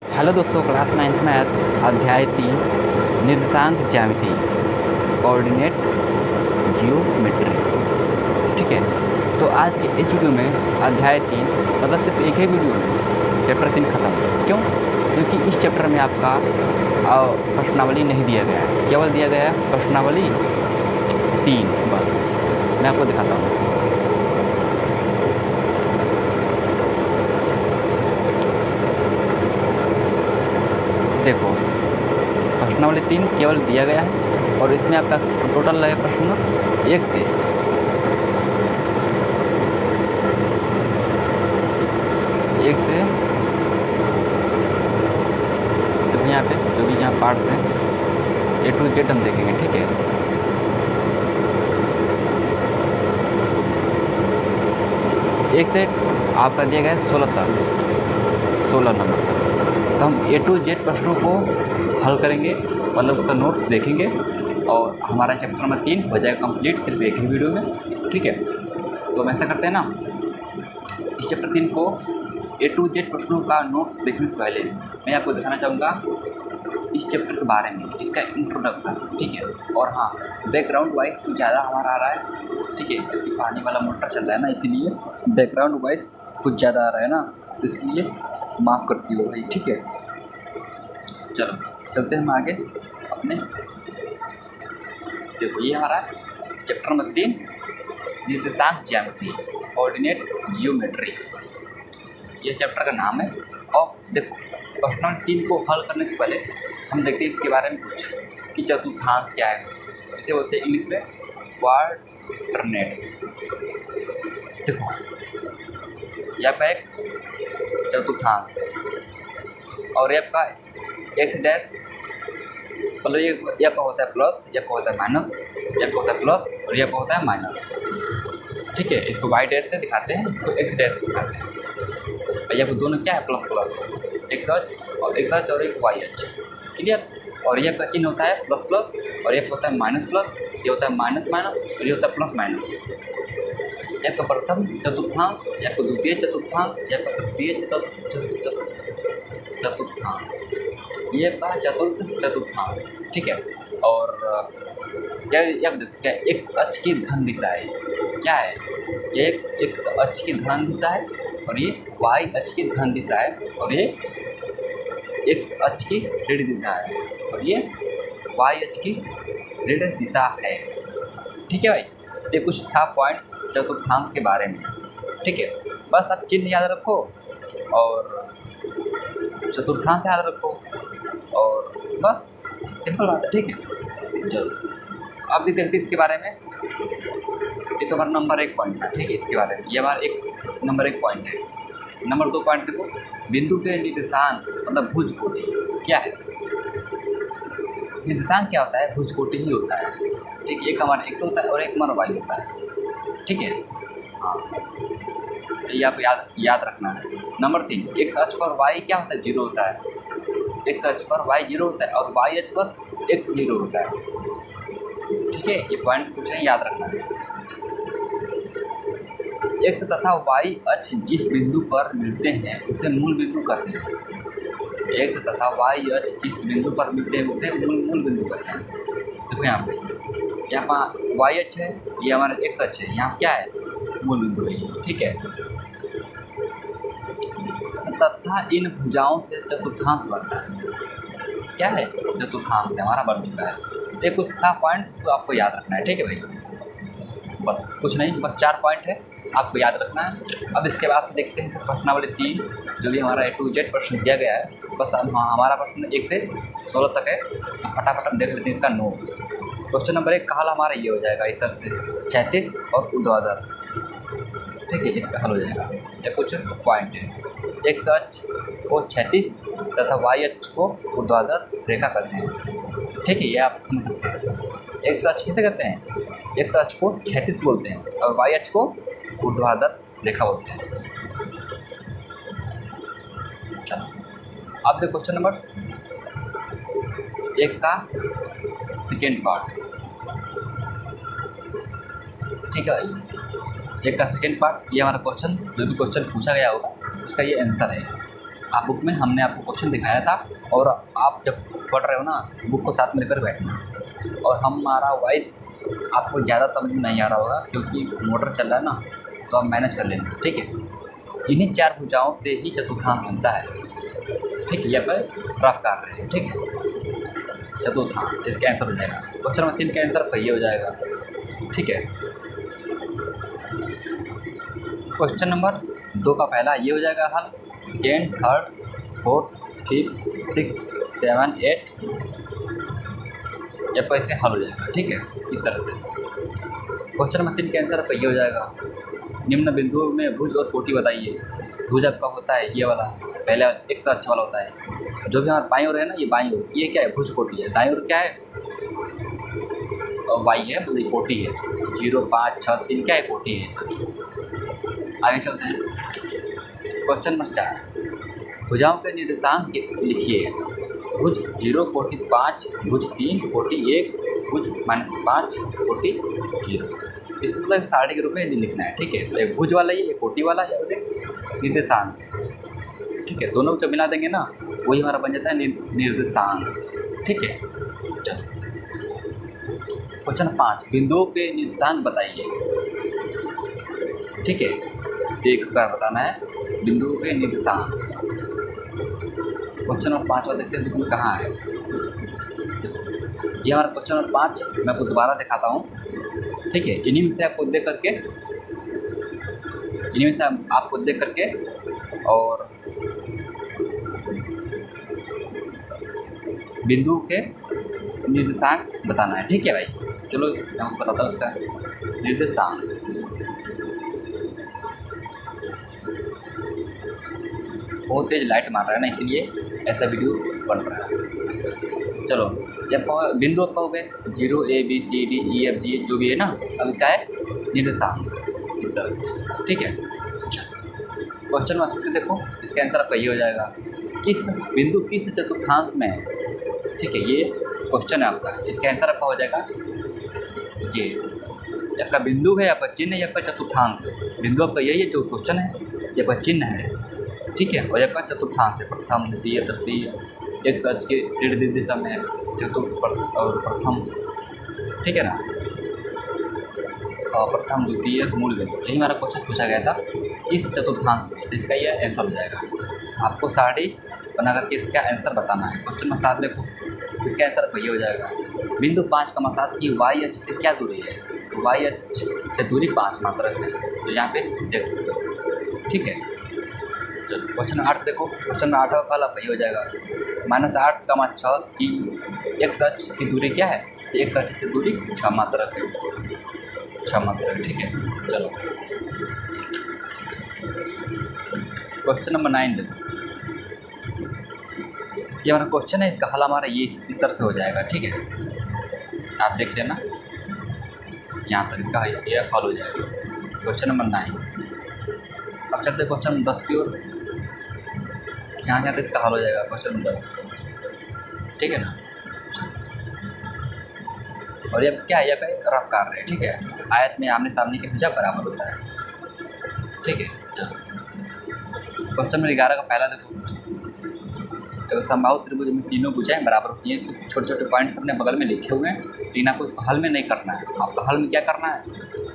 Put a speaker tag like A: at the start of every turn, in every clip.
A: Hello दोस्तों, class 9th math अध्याय 3 निर्देशांक ज्यामिति कोऑर्डिनेट जियोमेट्री। ठीक है, तो आज के इस वीडियो में अध्याय 3 मतलब सिर्फ एक ही वीडियो में चैप्टर 3 खत्म। क्यों? क्योंकि इस चैप्टर में आपका प्रश्नावली नहीं दिया गया है, केवल दिया गया है प्रश्नावली 3 बस। मैं आपको दिखाता हूँ। देखो, प्रश्नावली 3 केवल दिया गया है और इसमें आपका टोटल है प्रश्न 1 से 1 से देखो यहाँ पे जो भी यहाँ पार्ट्स हैं A to Z हम देखेंगे। ठीक है, एक से आपका दिया गया है 16 तक, 16 नंबर तक। तो हम A to Z प्रश्नों को हल करेंगे, मतलब उसका नोट्स देखेंगे और हमारा चैप्टर नंबर 3 हो जाएगा कंप्लीट सिर्फ एक ही वीडियो में। ठीक है, तो हम ऐसा करते हैं ना, इस चैप्टर 3 को A to Z प्रश्नों का नोट्स देखने से पहले मैं आपको दिखाना चाहूँगा इस चैप्टर के बारे में, इसका इंट्रोडक्शन। ठीक है, और हाँ, बैकग्राउंड वाइज कुछ ज़्यादा हमारा आ रहा है। ठीक है, क्योंकि पानी वाला मोटर चल रहा है ना, इसीलिए बैकग्राउंड वाइज कुछ ज़्यादा आ रहा है ना, तो इसलिए माफ़ करती हो भाई। ठीक है, चलो चलते हैं हम आगे अपने। देखो, ये हमारा चैप्टर नंबर 3 निर्देशांक ज्यामिति कोऑर्डिनेट जियोमेट्री, ये चैप्टर का नाम है। और देखो, प्रश्न नंबर 3 को हल करने से पहले हम देखते हैं इसके बारे में कुछ कि चतुर्थांश क्या है। इसे बोलते हैं इंग्लिश में क्वाड्रनेट्स। देखो, यह आपका एक चतुर्थांश है और ये आपका एक्स डैश, मतलब ये आपका होता है प्लस, ये आपका होता है माइनस, ये आपका होता है प्लस और ये आपका होता है माइनस। ठीक है, इसको वाई डैश से दिखाते हैं, इसको एक्स डैश से दिखाते हैं। और ये आपको दोनों क्या है, प्लस प्लस, एक्स एच और एक वाई एच। क्लियर? और ये आपका चिन्ह होता है प्लस प्लस और ये होता है माइनस प्लस, ये होता है माइनस माइनस और ये होता है प्लस माइनस। ये आपका प्रथम चतुर्थांश, ये आपका द्वितीय चतुर्थांश, ये आपका तृतीय चतुर्थांश, ये आपका चतुर्थ चतुर्थांश। ठीक है, और क्या एक्स अक्ष की धन दिशा है, क्या है, ये एक्स अक्ष की धन दिशा है और ये वाई अक्ष की धन दिशा है और ये एक्स अक्ष की ऋण दिशा है और ये वाई अक्ष की ऋण दिशा है। ठीक है भाई, ये कुछ था पॉइंट्स चतुर्थांश के बारे में। ठीक है, बस आप चिन्ह याद रखो और चतुर्थांश याद रखो और बस सिंपल बात है। ठीक है, चलो अब देखते हैं इसके बारे में। ये तो हमारा नंबर 1 पॉइंट था। ठीक है, इसके बारे में ये हमारा नंबर 1 पॉइंट है। नंबर 2 पॉइंट देखो, बिंदु के निर्देशांक मतलब भुजकोटि क्या है। निर्देशांक क्या होता है? भुजकोटि ही होता है। ठीक है, एक हमारा एक्स होता है और एक हमारा वाई होता है। ठीक है, हाँ, ये आप याद रखना है। नंबर 3, एक्स अक्ष पर वाई क्या होता है? 0 होता है। एक्स अक्ष पर वाई 0 होता है और वाई अक्ष पर एक्स 0 होता है। ठीक है, ये पॉइंट्स कुछ नहीं, याद रखना है। एक्स तथा वाई अक्ष जिस बिंदु पर मिलते हैं उसे मूल बिंदु कहते हैं। एक्स तथा वाई अक्ष जिस बिंदु पर मिलते हैं उसे मूल बिंदु कहते हैं। देखो यहाँ पर वाई अक्ष है, ये हमारा एक्स अक्ष है, यहाँ क्या है? मूल बिंदु है। ठीक है, तथा इन भुजाओं से चतुर्थांश बनता है। क्या है? चतुर्थांश हमारा बन चुका है। ये कुछ था पॉइंट्स तो आपको याद रखना है। ठीक है भाई, बस कुछ नहीं, बस 4 पॉइंट है, आपको याद रखना है। अब इसके बाद से देखते हैं प्रश्नावली 3 जो भी हमारा A to Z प्रश्न दिया गया है। बस हमारा प्रश्न 1 से 16 तक है, तो फटाफट हम देख लेते हैं इसका नोट। क्वेश्चन नंबर 1 का हल हमारा ये हो जाएगा इस तरह से, 36 और ऊर्ध्वाधर। ठीक है, इसका हल हो जाएगा। ये कुछ पॉइंट है, एक्स अक्ष को 36 तथा वाई अक्ष को ऊर्ध्वाधर रेखा करते हैं। ठीक है, ये आप समझ सकते हैं। एक्स अक्ष कैसे करते हैं? एक्स अक्ष को 36 बोलते हैं और वाई अक्ष को ऊर्ध्वाधर रेखा बोलते हैं। चलो अब देखो क्वेश्चन नंबर 1 का सेकेंड पार्ट। ठीक है, 1 का सेकेंड पार्ट, ये हमारा क्वेश्चन जो भी क्वेश्चन पूछा गया होगा उसका ये आंसर है। आप बुक में हमने आपको क्वेश्चन दिखाया था, और आप जब पढ़ रहे हो ना बुक को साथ में लेकर बैठना। और हमारा वॉइस आपको ज़्यादा समझ में नहीं आ रहा होगा क्योंकि मोटर चल रहा है ना, तो आप मैनेज कर लेना, ठीक है। इन्हीं 4 भुजाओं से ही चतुर्थांश बनता है, ठीक है। यहाँ पर रफ कर रहे हैं, ठीक है। चतुर्थांश इसका आंसर हो जाएगा। क्वेश्चन नंबर 3 का आंसर पहिए हो जाएगा, ठीक है। क्वेश्चन नंबर 2 का पहला ये हो जाएगा हल। सेकेंड, थर्ड, फोर्थ, फिफ्थ, 6, 7, 8 आपका इसका हल हो जाएगा, ठीक है, इस तरह से। क्वेश्चन नंबर 3 का आंसर पहिए हो जाएगा। निम्न बिंदुओं में भुज और कोटि बताइए। भुज आपका होता है ये वाला, पहले एक से अच्छा वाला होता है। जो भी हमारा बाईं ओर है ना, ये बाईं ओर, ये क्या है, भुज कोटि है। दाईं ओर क्या है, और वाई है, मतलब ये कोटि है। 0, 5, 6, 3 क्या है, कोटि है सभी। आगे चलते हैं। क्वेश्चन नंबर 4, भुजाओं के निर्देशांक लिखिए। भुज 0, कोटि 5, भुज 3, कोटि 1, भुज -5, कोटि 0। इसको मतलब सारणी के रूप में लिखना है, ठीक है। तो एक भुज वाला ये कोटि वाला है, और एक निर्देशांक, ठीक है। दोनों को जब मिला देंगे ना वही हमारा बन जाता है निर्देशांक, ठीक है। चलो क्वेश्चन 5, बिंदुओं के निर्देशांक बताइए, ठीक है। देख कर बताना है बिंदुओं के निर्देशांक। क्वेश्चन नंबर 5 देखते हैं इसमें कहाँ है। ये हमारा क्वेश्चन नंबर 5 मैं आपको दोबारा दिखाता हूँ, ठीक है। इन्हीं में से आपको देख करके और बिंदु के निर्देशांक बताना है, ठीक है भाई। चलो मैं आपको बताता हूँ उसका निर्देशांक। बहुत तेज लाइट मार रहा है ना, इसलिए ऐसा वीडियो बन रहा है। चलो जब बिंदु आपका हो गए 0, A, B, C, D, E, F, G जो भी है ना, अब इसका है निर्देशांक, ठीक है। क्वेश्चन नंबर 6 से देखो, इसका आंसर आपका ये हो जाएगा। किस बिंदु किस चतुर्थांश में है, ठीक है। ये क्वेश्चन है आपका, इसका आंसर आपका हो जाएगा ये। आपका बिंदु है, आपका चिन्ह है, आपका चतुर्थांश है। बिंदु आपका यही है जो क्वेश्चन है, ये आपका चिन्ह है, ठीक है। और आपका चतुर्थांश है, प्रथम, द्वितीय, तृतीय, एक सच के ऋण दिशा में चतुर्थ और प्रथम, ठीक है ना। और प्रथम, द्वितीय, मूल बिंदु, यही हमारा क्वेश्चन पूछा गया था इस चतुर्थांश में, तो इसका यह आंसर हो जाएगा। आपको सारणी बना करके इसका आंसर बताना है। क्वेश्चन नंबर 7 देखो, इसका आंसर आपको ये हो जाएगा। बिंदु 5,7 की वाई अक्ष से क्या दूरी है। वाई अक्ष से दूरी 5 मात्रक है, तो यहाँ पे देख सकते हो, ठीक है। चलो क्वेश्चन 8 देखो, क्वेश्चन 8 का कल आपका ये हो जाएगा। -8,6 की एक अक्ष की दूरी क्या है, एक अक्ष से दूरी 6 मात्रक है, 6 मात्रक, ठीक है। चलो क्वेश्चन नंबर 9 देखो, ये हमारा क्वेश्चन है, इसका हल हमारा ये इस तरह से हो जाएगा, ठीक है। आप देख लेना यहाँ तक, इसका ये हल हो जाएगा क्वेश्चन नंबर 9। अब चलते क्वेश्चन नंबर 10 की ओर। यहाँ तक इसका हल हो जाएगा क्वेश्चन नंबर 10, ठीक है ना। और ये क्या है, ये रफ कार्य है, ठीक है। आयत में आमने सामने की भुजा बराबर होता है, ठीक है। चलो क्वेश्चन नंबर 11 का पहला देखो। तो समबाहु त्रिभुज में तीनों भुजाएं बराबर होती हैं, तो छोटे छोटे पॉइंट्स अपने बगल में लिखे हुए हैं, लेकिन आपको इसको हल में नहीं करना है। आपको हल में क्या करना है,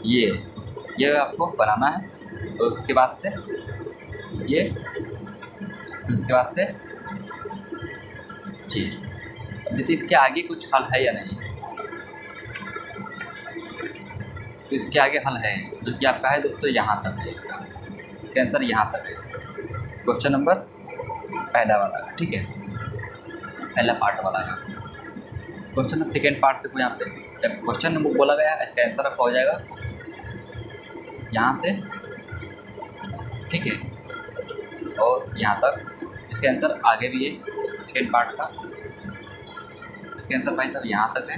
A: ये आपको बनाना है। तो उसके बाद से ये, उसके बाद से जी, देखिए इसके आगे कुछ हल है या नहीं। तो इसके आगे हल है, जो कि आपका है दोस्तों यहाँ तक है, इसका आंसर यहाँ तक है। क्वेश्चन नंबर पहला वाला, ठीक है, पहला पार्ट वाला है। क्वेश्चन का सेकेंड पार्ट देखो, यहाँ पे जब क्वेश्चन नंबर बोला गया है, इसका आंसर आपका हो जाएगा यहाँ से, ठीक है, और यहाँ तक। इसका आंसर आगे भी है सेकेंड पार्ट का, इसका आंसर भाई साहब यहाँ तक है।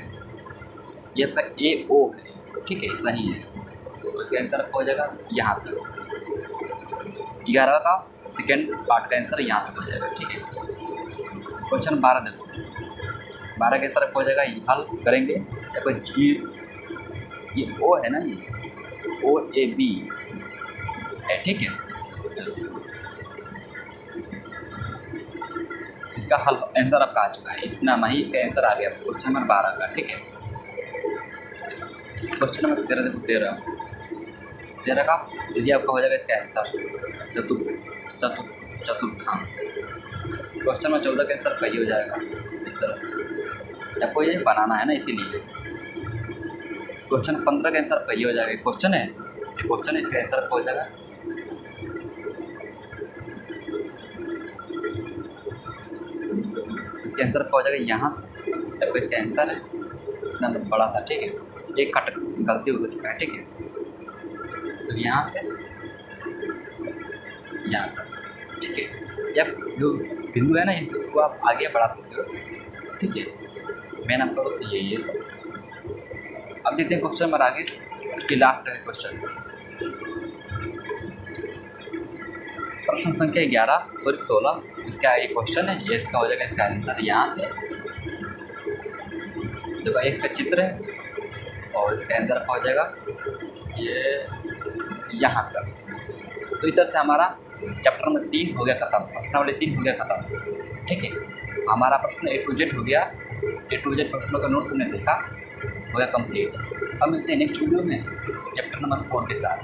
A: ये आपका AO है, ठीक है, सही है। तो इसका आंसर आपका हो जाएगा यहाँ तक। 11 का सेकेंड पार्ट का आंसर यहाँ तक हो जाएगा, ठीक है। क्वेश्चन 12 देखो, 12 के तरफ हो जाएगा, ये हल करेंगे। देखो ये O है ना, ये OAB है, ठीक है। इसका हल आंसर आपका आ चुका है, इतना नहीं इसका आंसर आ गया क्वेश्चन नंबर 12 का। ठीक है, क्वेश्चन नंबर 13 देखो, 13 का यदि आपका हो जाएगा इसका आंसर चतुर्थांश। क्वेश्चन नंबर 14 का आंसर कही हो जाएगा इस तरह से, आपको ये बनाना है ना, इसीलिए। क्वेश्चन 15 का आंसर कही हो जाएगा, क्वेश्चन है, ये क्वेश्चन है, इसका आंसर हो जाएगा इसका आंसर हो जाएगा यहाँ से, आपको इसका आंसर है इतना बड़ा सा। ठीक है, एक कट गलती हो चुका है। ठीक है, तो यहाँ से यहाँ तक। ठीक है, या जो बिंदु है ना, इसको आप आगे बढ़ा सकते हो। ठीक है, मैंने आपका तो चाहिए ये सब। अब देखते हैं क्वेश्चन नंबर आगे कि लास्ट है क्वेश्चन, प्रश्न संख्या 16, इसका ये क्वेश्चन है, ये इसका हो जाएगा इसका आंसर यहाँ से। देखो एक इसका चित्र है और इसका आंसर हो जाएगा ये यहाँ तक। तो इधर से हमारा चैप्टर नंबर 3 हो गया खत्म, प्रश्न वाले 3 हो गया खत्म। ठीक है, हमारा प्रश्न A to Z हो गया, A to Z प्रश्नों का नोट्स हमने देखा, हो गया कंप्लीट। अब मिलते हैं नेक्स्ट वीडियो में चैप्टर नंबर 4 के साथ।